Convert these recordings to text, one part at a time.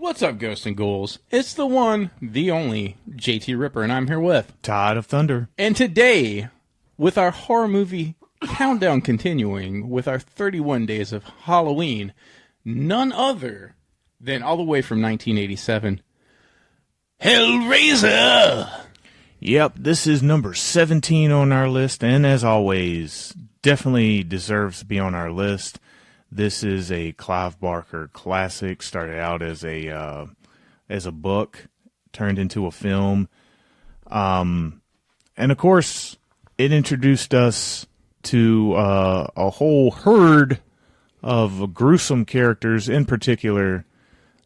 What's up, Ghosts and Ghouls? It's the one, the only, JT Ripper, and I'm here with Tide of Thunder. And today, with our horror movie countdown continuing, with our 31 days of Halloween, none other than all the way from 1987, Hellraiser! Yep, this is number 17 on our list, and as always, definitely deserves to be on our list. This is a Clive Barker classic. Started out as a book, turned into a film, and of course, it introduced us to a whole herd of gruesome characters. In particular,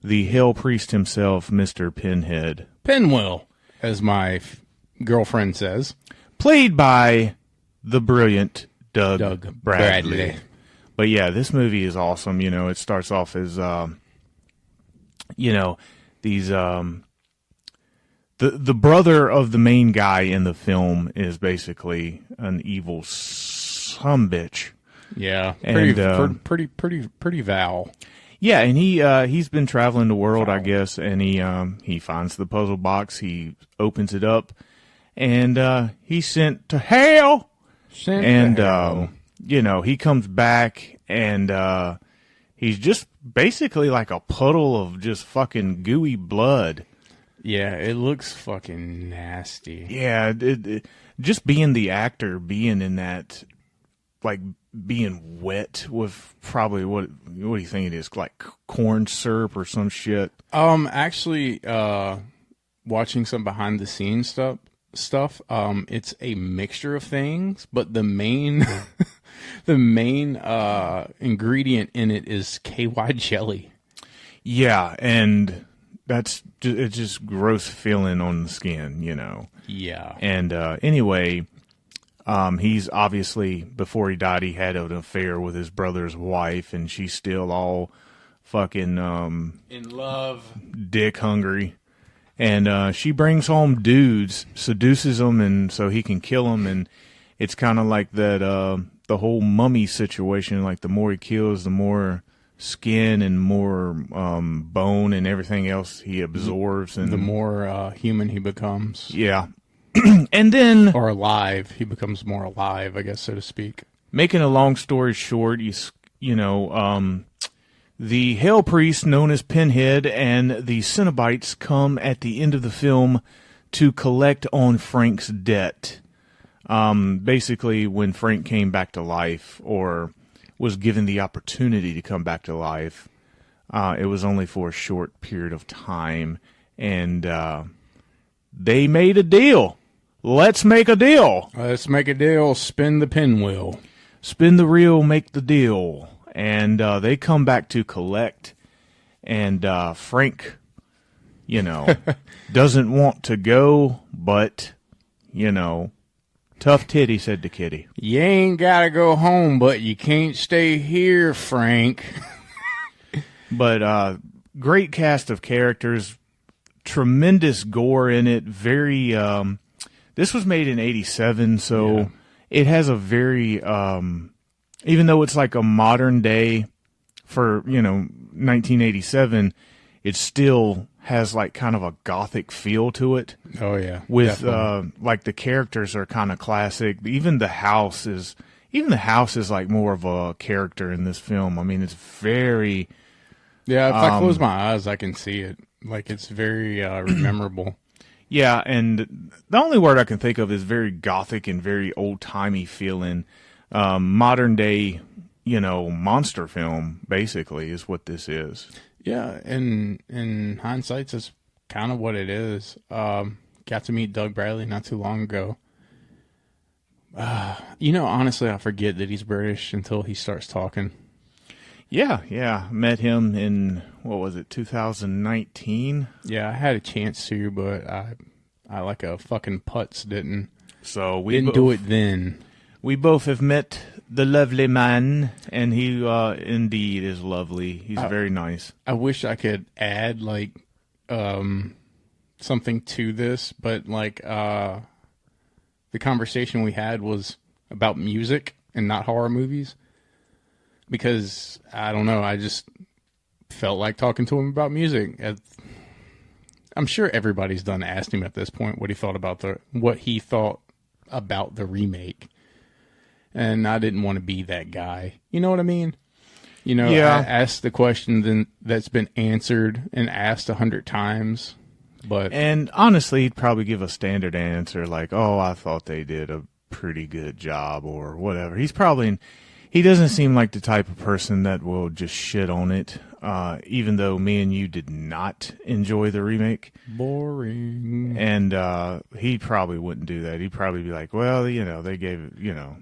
the Hell Priest himself, Mr. Pinhead, Pinwheel, as my girlfriend says, played by the brilliant Doug Bradley. But yeah, this movie is awesome. You know, it starts off as, these, the brother of the main guy in the film is basically an evil sumbitch. Yeah, And, pretty Val. Yeah, and he's been traveling the world, I guess, and he finds the puzzle box, he opens it up, and he's sent to hell. He comes back, and he's just basically like a puddle of just fucking gooey blood. Yeah, it looks fucking nasty. Yeah, just being the actor, being in that, like, being wet with probably, what do you think it is, like corn syrup or some shit? Actually, watching some behind the scenes stuff, it's a mixture of things, but the main the main ingredient in it is KY jelly. Yeah, and it's just gross feeling on the skin, you know. Yeah. And anyway, he's obviously, before he died, he had an affair with his brother's wife, and she's still all fucking in love, dick hungry. And she brings home dudes, seduces them, and so he can kill them. And it's kind of like that, the whole mummy situation. Like, the more he kills, the more skin and more bone and everything else he absorbs. And the more human he becomes. Yeah. And then, or alive, he becomes more alive, I guess, so to speak. Making a long story short, the Hell Priest, known as Pinhead, and the Cenobites come at the end of the film to collect on Frank's debt. Basically, when Frank came back to life, or was given the opportunity to come back to life, it was only for a short period of time, and they made a deal. Let's make a deal. Let's make a deal. Spin the pinwheel. Spin the reel, make the deal. And they come back to collect. And Frank, doesn't want to go, but, tough titty, said to Kitty. You ain't got to go home, but you can't stay here, Frank. But great cast of characters. Tremendous gore in it. Very... this was made in 87, so it has a very, even though it's like a modern day for, 1987, it still has like kind of a gothic feel to it. Oh, yeah. With, like the characters are kind of classic. Even the house is like more of a character in this film. I mean, it's very... Yeah, if I close my eyes, I can see it. Like, it's very memorable. Yeah, and the only word I can think of is very gothic and very old-timey feeling. Modern day, monster film, basically, is what this is. Yeah, and in hindsight, that's kind of what it is. Got to meet Doug Bradley not too long ago. Honestly, I forget that he's British until he starts talking. Yeah. Met him in, 2019? Yeah, I had a chance to, but I like a fucking putz didn't. So we didn't do it then. We both have met the lovely man, and he indeed is lovely. He's very nice. I wish I could add something to this, but the conversation we had was about music and not horror movies. Because I don't know, felt like talking to him about music. I'm sure everybody's done asked him at this point what he thought about the remake. And I didn't want to be that guy. You know what I mean? You know, Yeah. I asked the question that's been answered and asked 100 times. And honestly, he'd probably give a standard answer like, "Oh, I thought they did a pretty good job," or whatever. He doesn't seem like the type of person that will just shit on it. Even though me and you did not enjoy the remake, boring. and he probably wouldn't do that. He'd probably be like, "Well, they gave it,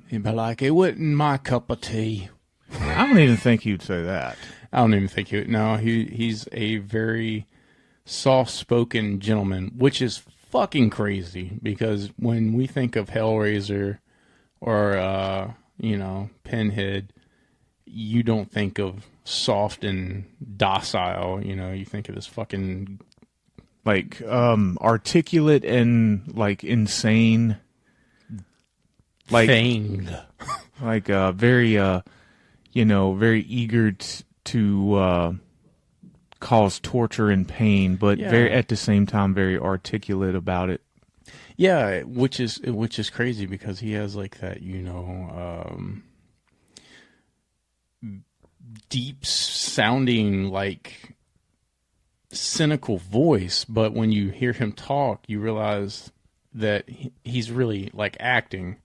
He'd be like, it wasn't my cup of tea. I don't even think he'd say that. I don't even think he would. No, he's a very soft-spoken gentleman, which is fucking crazy because when we think of Hellraiser or, Pinhead, you don't think of soft and docile. You think of this fucking... Like, articulate and, like, insane. Like, thing. Like, very, very eager to cause torture and pain, but very at the same time very articulate about it. Yeah, which is crazy because he has like that, deep sounding, like cynical voice, but when you hear him talk, you realize that he's really like acting.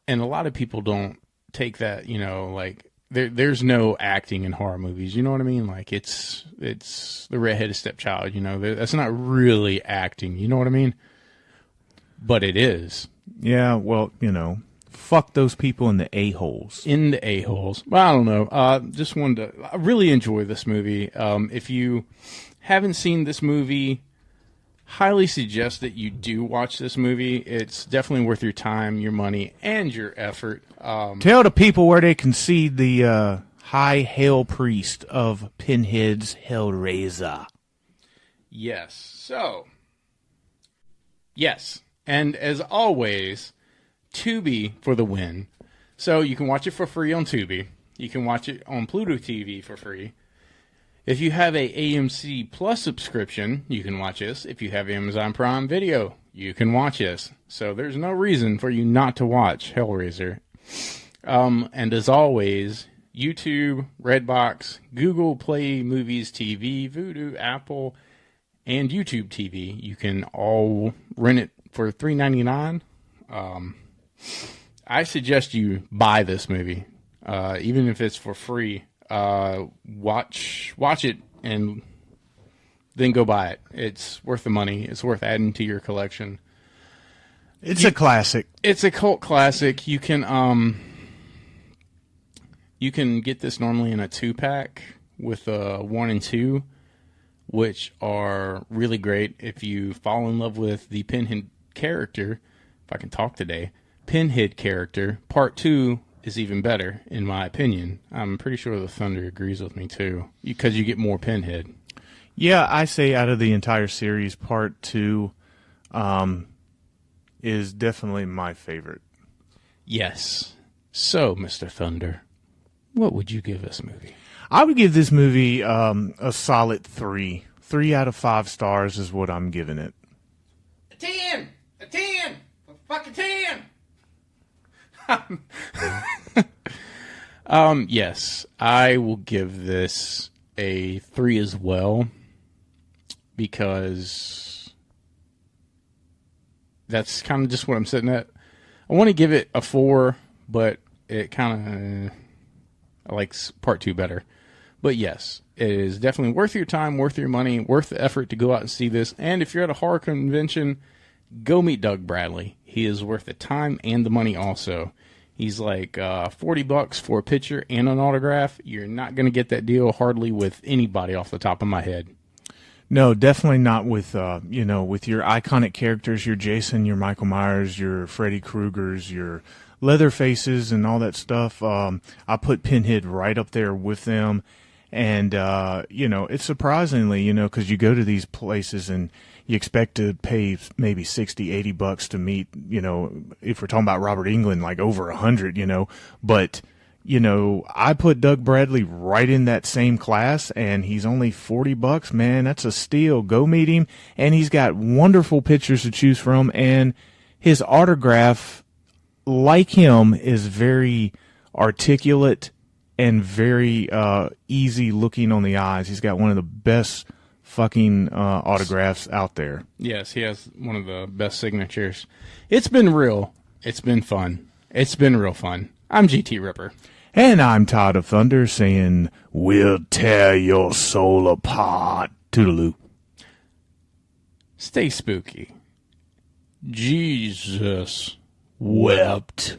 And a lot of people don't take that, like there's no acting in horror movies. You know what I mean? Like it's the redheaded stepchild, that's not really acting. You know what I mean? But it is. Yeah, well, fuck those people in the a-holes. In the a-holes. Well, I don't know. Just wanted to... I really enjoy this movie. If you haven't seen this movie, highly suggest that you do watch this movie. It's definitely worth your time, your money, and your effort. Tell the people where they can see the high hell priest of Pinhead's Hellraiser. Yes. So... Yes. And as always, Tubi for the win. So you can watch it for free on Tubi. You can watch it on Pluto TV for free. If you have a AMC Plus subscription, you can watch this. If you have Amazon Prime Video, you can watch this. So there's no reason for you not to watch Hellraiser. And as always, YouTube, Redbox, Google Play Movies TV, Vudu, Apple, and YouTube TV. You can all rent it for $3.99. I suggest you buy this movie, even if it's for free. Watch it and then go buy it. It's worth the money. It's worth adding to your collection. It's a classic. It's a cult classic. You can get this normally in a 2-pack with 1 and 2, which are really great if you fall in love with the Pinhead character. If I can talk today, Pinhead character. Part 2 is even better, in my opinion. I'm pretty sure the Thunder agrees with me too, because you get more Pinhead. Yeah, I say out of the entire series, Part 2 is definitely my favorite. Yes. So, Mr. Thunder, what would you give this movie? I would give this movie a solid 3. 3 out of 5 stars is what I'm giving it. A 10! A 10! A fucking 10! Yes, I will give this a 3 as well, because that's kind of just what I'm sitting at. I want to give it a 4, but it kind of... I like Part 2 better. But yes, it is definitely worth your time, worth your money, worth the effort to go out and see this. And if you're at a horror convention, go meet Doug Bradley. He is worth the time and the money also. He's like $40 for a picture and an autograph. You're not going to get that deal hardly with anybody off the top of my head. No, definitely not with, with your iconic characters, your Jason, your Michael Myers, your Freddy Kruegers, your Leatherfaces and all that stuff. I put Pinhead right up there with them. And, it's surprisingly, because you go to these places and you expect to pay maybe $60, $80 to meet, if we're talking about Robert Englund, like over 100, but I put Doug Bradley right in that same class, and he's only $40. Man, that's a steal. Go meet him. And he's got wonderful pictures to choose from, and his autograph, like him, is very articulate and very easy looking on the eyes. He's got one of the best fucking autographs out there. Yes, he has one of the best signatures. It's been real. It's been fun. It's been real fun. I'm GT Ripper. And I'm Todd of Thunder saying, we'll tear your soul apart. Toodaloo. Stay spooky. Jesus wept.